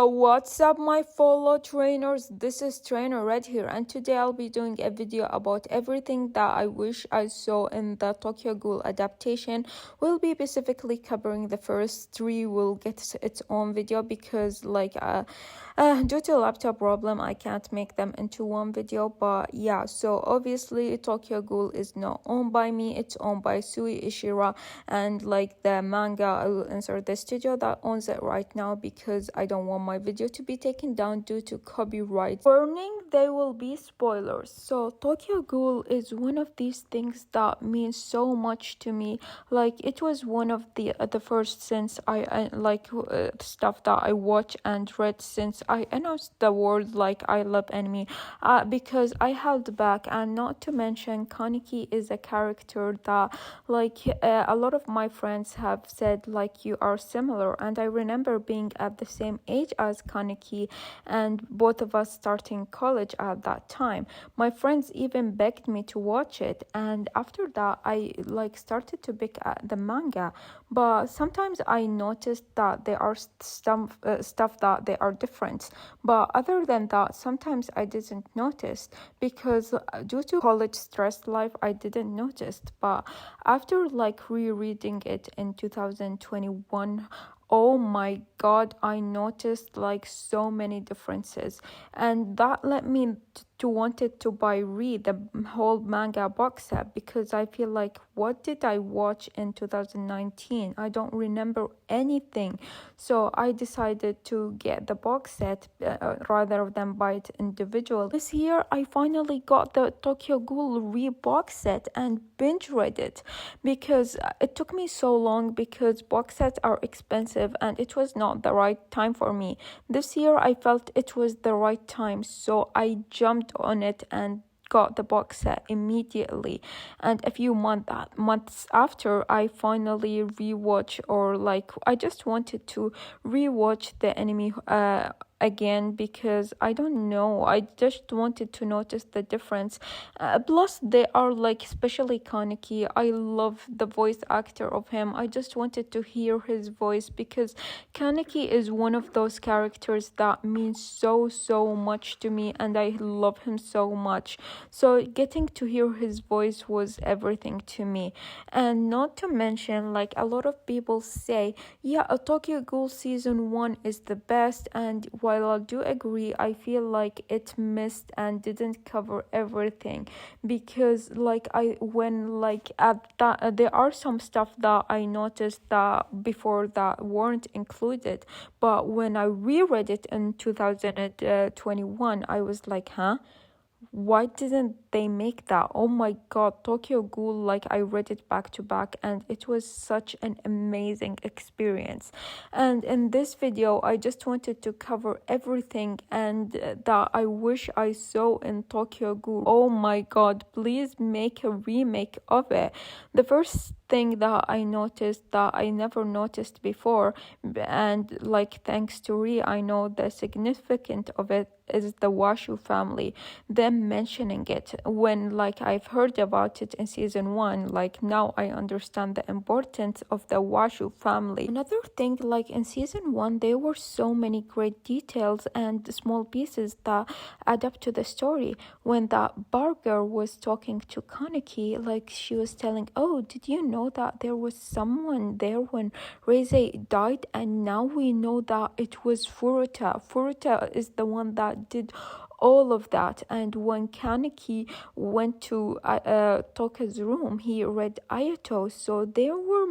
Yo, what's up, my fellow trainers? This is Trainer Red here, and today I'll be doing a video about everything that I wish I saw in the Tokyo Ghoul adaptation. We'll be specifically covering the first three. Will get its own video because, due to a laptop problem, I can't make them into one video. But yeah, so obviously Tokyo Ghoul is not owned by me; it's owned by Sui Ishira, and like the manga, I will insert the studio that owns it right now because I don't want my video to be taken down due to copyright. Warning, there will be spoilers. So Tokyo Ghoul is one of these things that means so much to me. Like, it was one of the first since I stuff that I watch and read since I announced the word like I love anime, because I held back. And not to mention, Kaneki is a character that a lot of my friends have said like you are similar, and I remember being at the same age as Kaneki and both of us starting college at that time. My friends even begged me to watch it, and after that I started to pick at the manga. But sometimes I noticed that there are stuff that they are different, but other than that sometimes I didn't notice because due to college stress life I didn't notice. But after rereading it in 2021, oh my god, I noticed so many differences, and that led me to wanted to read the whole manga box set, because I feel like, what did I watch in 2019? I don't remember anything. So I decided to get the box set rather than buy it individually. This year I finally got the Tokyo Ghoul box set and binge read it, because it took me so long because box sets are expensive and it was not the right time for me. This year I felt it was the right time, so I jumped on it and got the box set immediately. And a few months after, I finally rewatch, or I just wanted to rewatch the anime again, because I don't know, I just wanted to notice the difference. Plus they are especially Kaneki, I love the voice actor of him. I just wanted to hear his voice because Kaneki is one of those characters that means so much to me, and I love him so much. So getting to hear his voice was everything to me. And not to mention, a lot of people say, yeah, a Tokyo Ghoul season 1 is the best, and while I do agree, I feel like it missed and didn't cover everything, because there are some stuff that I noticed that before that weren't included, but when I reread it in 2021, I was like, huh? Why didn't they make that? Oh my god, Tokyo Ghoul, I read it back to back and it was such an amazing experience. And in this video I just wanted to cover everything and that I wish I saw in Tokyo Ghoul. Oh my god, please make a remake of it. The first thing that I noticed that I never noticed before, and thanks to Ri, I know the significance of it, is the Washu family. Them mentioning it when I've heard about it in season 1, now I understand the importance of the Washu family. Another thing, in season 1 there were so many great details and small pieces that add up to the story. When that burger was talking to Kaneki, she was telling, oh, did you know that there was someone there when Reise died, and now we know that it was Furuta is the one that did all of that. And when Kaneki went to Toka's room, he read Ayato. So there were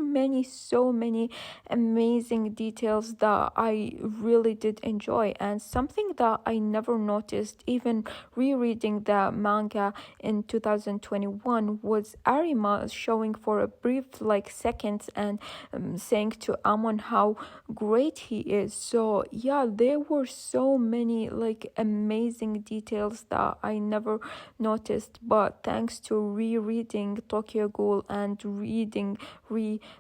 so many amazing details that I really did enjoy. And something that I never noticed even rereading the manga in 2021 was Arima showing for a brief seconds and saying to Amon how great he is. So yeah, there were so many amazing showing details that I never noticed, but thanks to rereading Tokyo Ghoul and reading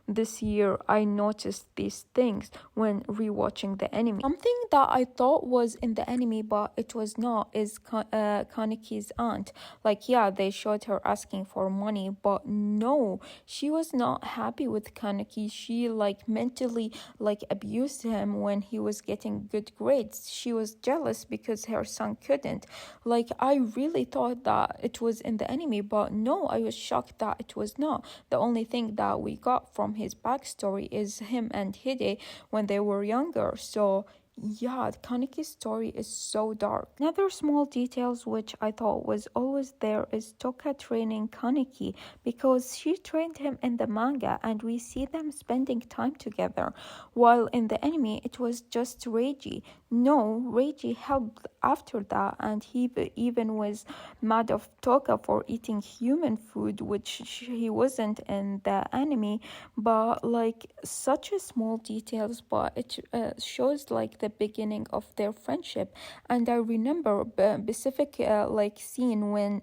this year, I noticed these things when rewatching the anime. Something that I thought was in the anime, but it was not, is Kaneki's aunt. Like, yeah, they showed her asking for money, but no, she was not happy with Kaneki. She like mentally like abused him when he was getting good grades. She was jealous because her son couldn't. Like, I really thought that it was in the anime, but no, I was shocked that it was not. The only thing that we got from his backstory is him and Hide when they were younger. So yeah, Kaneki's story is so dark. Another small details which I thought was always there is Toka training Kaneki, because she trained him in the manga and we see them spending time together, while in the anime it was just Reiji. No, Reiji helped after that, and he even was mad of Toka for eating human food, which he wasn't in the anime. But like, such a small details, but it shows like the beginning of their friendship. And I remember a specific like scene when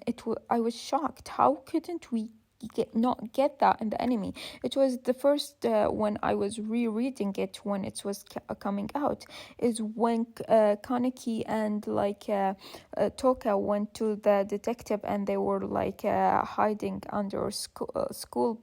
I was shocked. How couldn't we not get that in the anime? It was the first when I was rereading it when it was coming out, is when Kaneki and like Toka went to the detective and they were like hiding under school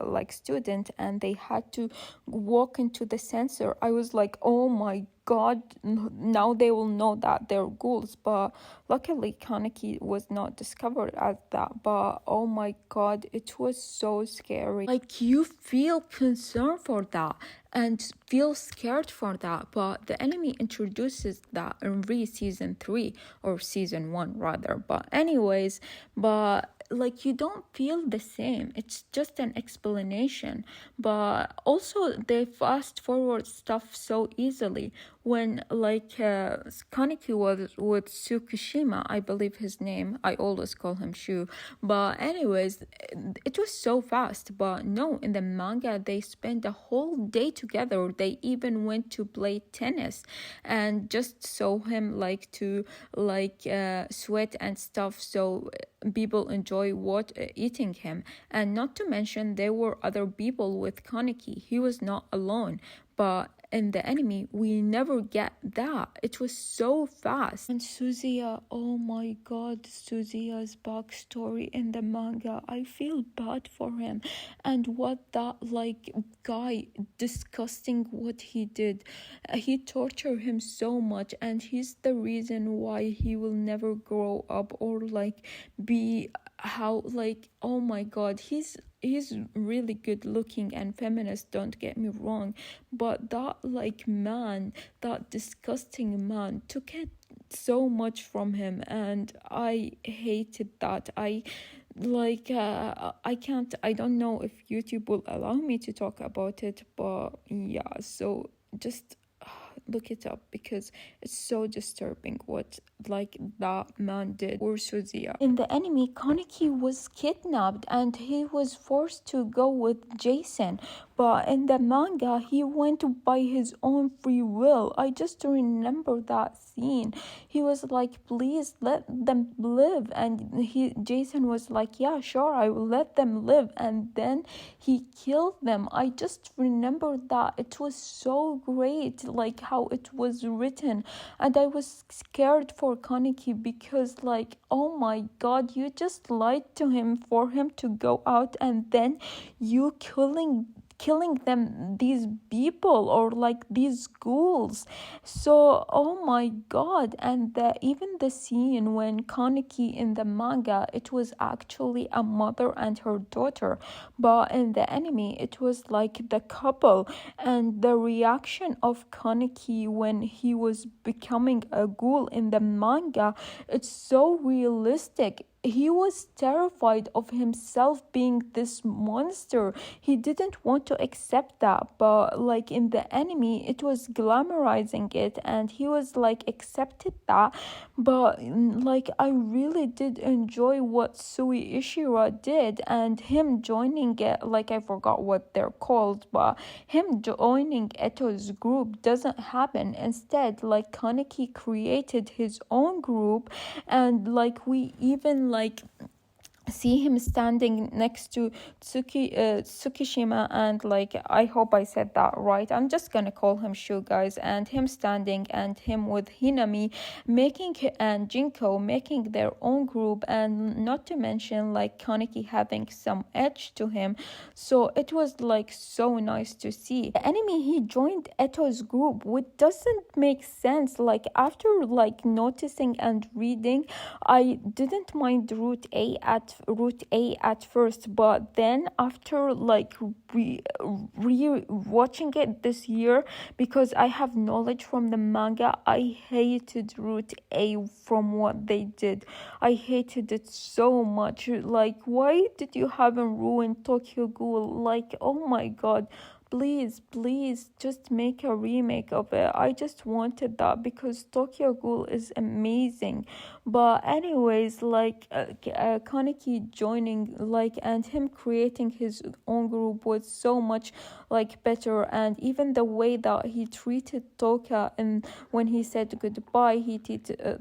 like student, and they had to walk into the sensor. I was like, oh my God, now they will know that they're ghouls. But luckily Kaneki was not discovered as that. But oh my God, it was so scary. Like, you feel concerned for that and feel scared for that, but the anime introduces that in season 3 or season 1 rather. But anyways, but like, you don't feel the same. It's just an explanation. But also they fast forward stuff so easily. When like Kaneki was with Tsukushima, I believe his name, I always call him Shu, but anyways, it was so fast. But no, in the manga they spent a whole day together. They even went to play tennis and just saw him like to like sweat and stuff, so people enjoy eating him. And not to mention there were other people with Kaneki. He was not alone. But in the anime, we never get that. It was so fast. And Suzuya, oh my God, Suzuya's backstory in the manga, I feel bad for him. And what that like guy, disgusting what he did. He tortured him so much, and he's the reason why he will never grow up or like be how like, oh my God, he's really good looking and feminist, don't get me wrong, but that like man, that disgusting man, took it so much from him, and I hated that. I like I don't know if YouTube will allow me to talk about it, but yeah, so just look it up because it's so disturbing what like that man did for Suzuya. In the anime, Kaneki was kidnapped and he was forced to go with Jason, but in the manga he went by his own free will. I just remember that scene. He was like, please let them live, and Jason was like, yeah, sure, I will let them live, and then he killed them. I just remember that. It was so great, like how it was written, and I was scared for Kaneki because like, oh my God, you just lied to him for him to go out, and then you killing them, these people, or like these ghouls. So oh my God. And even the scene when Kaneki in the manga, it was actually a mother and her daughter, but in the anime it was like the couple. And the reaction of Kaneki when he was becoming a ghoul in the manga, it's so realistic. he was terrified of himself being this monster. He didn't want to accept that, but like in the anime it was glamorizing it, and he was like accepted that. But like I really did enjoy what Sui Ishira did, and him joining it, like I forgot what they're called, but him joining Eto's group doesn't happen. Instead, like Kaneki created his own group, and like we even like see him standing next to Tsukishima, and like I hope I said that right. I'm just gonna call him Shu, guys, and him standing, and him with Hinami making and Jinko making their own group, and not to mention like Kaneki having some edge to him. So it was like so nice to see. The enemy he joined Eto's group, which doesn't make sense. Like after like noticing and reading, I didn't mind route A at first, but then after like watching it this year, because I have knowledge from the manga, I hated route A from what they did. I hated it so much. Like, why did you have him ruin Tokyo Ghoul? Like, oh my god. Please, just make a remake of it. I just wanted that because Tokyo Ghoul is amazing. But anyways, like Kaneki joining, like, and him creating his own group was so much like better. And even the way that he treated Toka, and when he said goodbye, he did.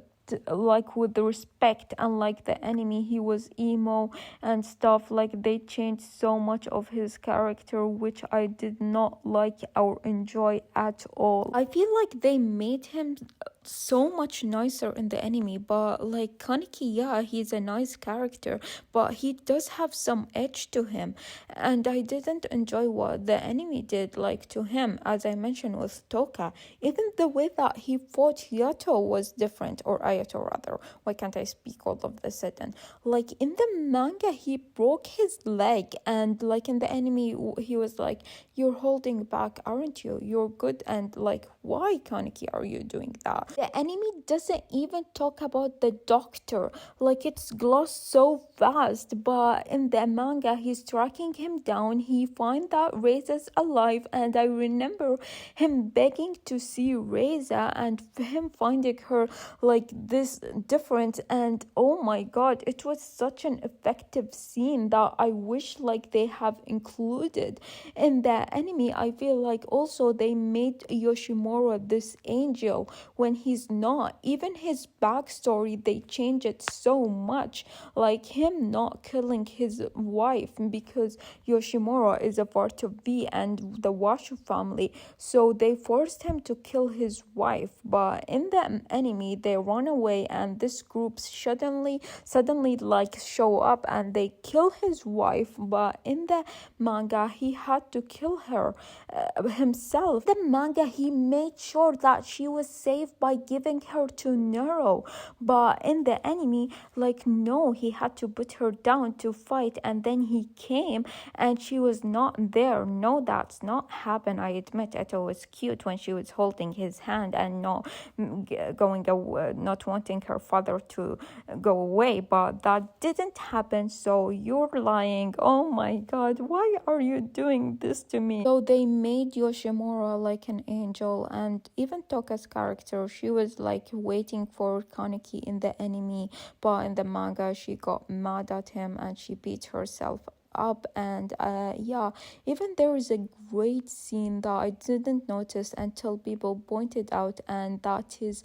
Like with the respect, unlike the enemy, he was emo and stuff. Like they changed so much of his character, which I did not like or enjoy at all. I feel like they made him so much nicer in the anime, but like Kaneki, yeah, he's a nice character, but he does have some edge to him, and I didn't enjoy what the anime did like to him. As I mentioned with Toka, even the way that he fought Yato was different, or Ayato rather. Why can't I speak all of the sudden? Like in the manga, he broke his leg, and like in the anime, he was like, "You're holding back, aren't you? You're good." And like, why, Kaneki, are you doing that? The anime doesn't even talk about the doctor. Like it's glossed so fast, but in the manga, he's tracking him down. He finds that Reisa's alive, and I remember him begging to see Reisa, and him finding her like this different. And oh my god, it was such an effective scene that I wish like they have included in the anime. I feel like also they made Yoshimura this angel when he's not. Even his backstory, they change it so much, like him not killing his wife because Yoshimura is a part of V and the Washu family, so they forced him to kill his wife. But in the anime, they run away, and this group suddenly like show up and they kill his wife. But in the manga, he had to kill her himself. The manga, he made sure that she was saved by giving her to Nero, but in the anime, like, no, he had to put her down to fight, and then he came and she was not there. No, that's not happened. I admit it was cute when she was holding his hand and not going away, not wanting her father to go away, but that didn't happen. So you're lying. Oh my god, why are you doing this to me? So they made Yoshimura like an angel, and even Toka's character, she was like waiting for Kaneki in the anime, but in the manga she got mad at him and she beat herself up. And yeah, even there is a great scene that I didn't notice until people pointed out, and that is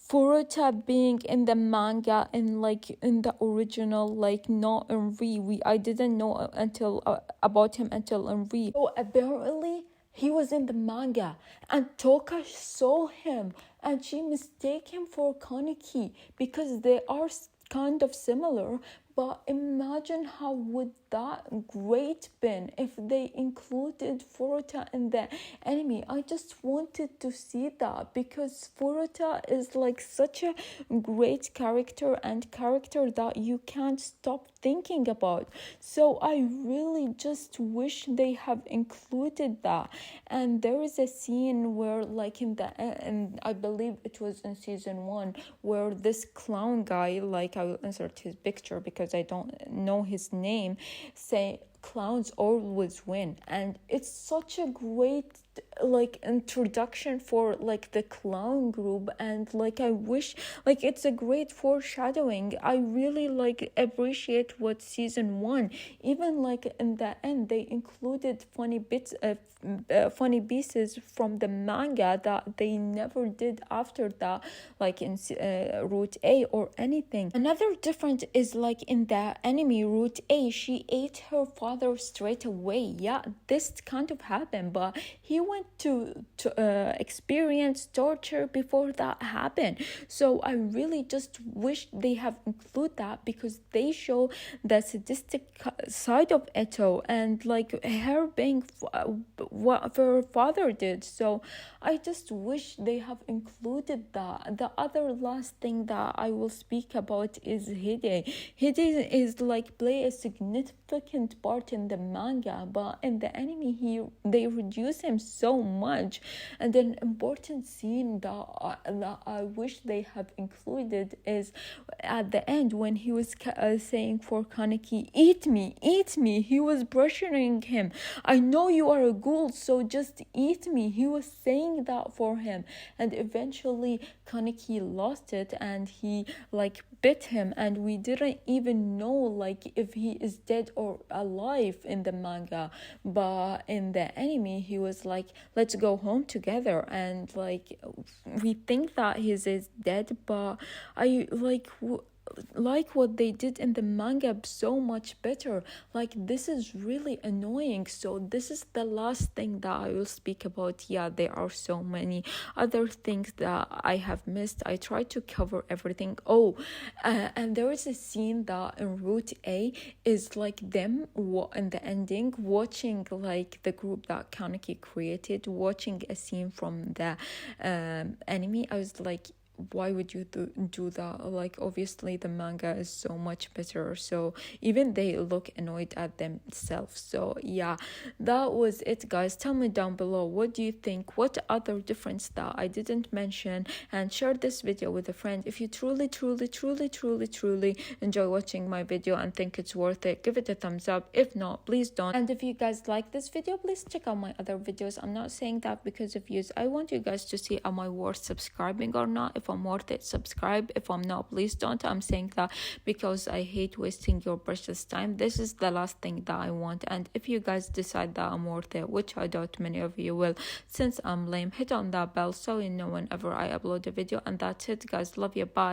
Furuta being in the manga and like in the original, like not in Re. I didn't know until about him until in Re. So apparently he was in the manga, and Toka saw him, and she mistake him for Kaneki because they are kind of similar. But imagine how would that great been if they included Furuta in the anime. I just wanted to see that because Furuta is like such a great character, and character that you can't stop thinking about. So I really just wish they have included that. And there is a scene where like and I believe it was in season 1, where this clown guy, like I will insert his picture because because I don't know his name, say clowns always win. And it's such a great like introduction for like the clown group, and like I wish, like it's a great foreshadowing. I really like appreciate what season 1, even like in the end they included funny bits of funny pieces from the manga that they never did after that, like in Route A or anything. Another difference is like in the anime Route A, she ate her father straight away. Yeah, this kind of happened, but he went to experience torture before that happened. So I really just wish they have include that, because they show the sadistic side of Eto, and like her being what her father did. So I just wish they have included that. The other last thing that I will speak about is Hide. Hide is like play a significant part in the manga, but in the anime they reduce him so much. And an important scene that I wish they have included is at the end when he was saying for Kaneki, eat me, eat me. He was pressuring him. I know you are a ghoul, so just eat me. He was saying that for him, and eventually Kaneki lost it and he like bit him, and we didn't even know like if he is dead or alive in the manga. But in the anime he was like, let's go home together, and like we think that he is dead, but I like what they did in the manga so much better. Like this is really annoying. So this is the last thing that I will speak about. Yeah, there are so many other things that I have missed. I tried to cover everything. And there is a scene that in Route A is like them in the ending watching like the group that Kaneki created, watching a scene from the anime. I was like, why would you do that? Like obviously the manga is so much better, so even they look annoyed at themselves. So yeah, that was it, guys. Tell me down below, what do you think? What other difference that I didn't mention? And share this video with a friend if you truly enjoy watching my video and think it's worth it. Give it a thumbs up. If not, please don't. And if you guys like this video, please check out my other videos. I'm not saying that because of views. I want you guys to see, am I worth subscribing or not? If I'm worth it, subscribe. If I'm not, please don't. I'm saying that because I hate wasting your precious time. This is the last thing that I want. And if you guys decide that I'm worth it, which I doubt many of you will, since I'm lame, hit on that bell so you know whenever I upload a video. And that's it, guys. Love you. Bye.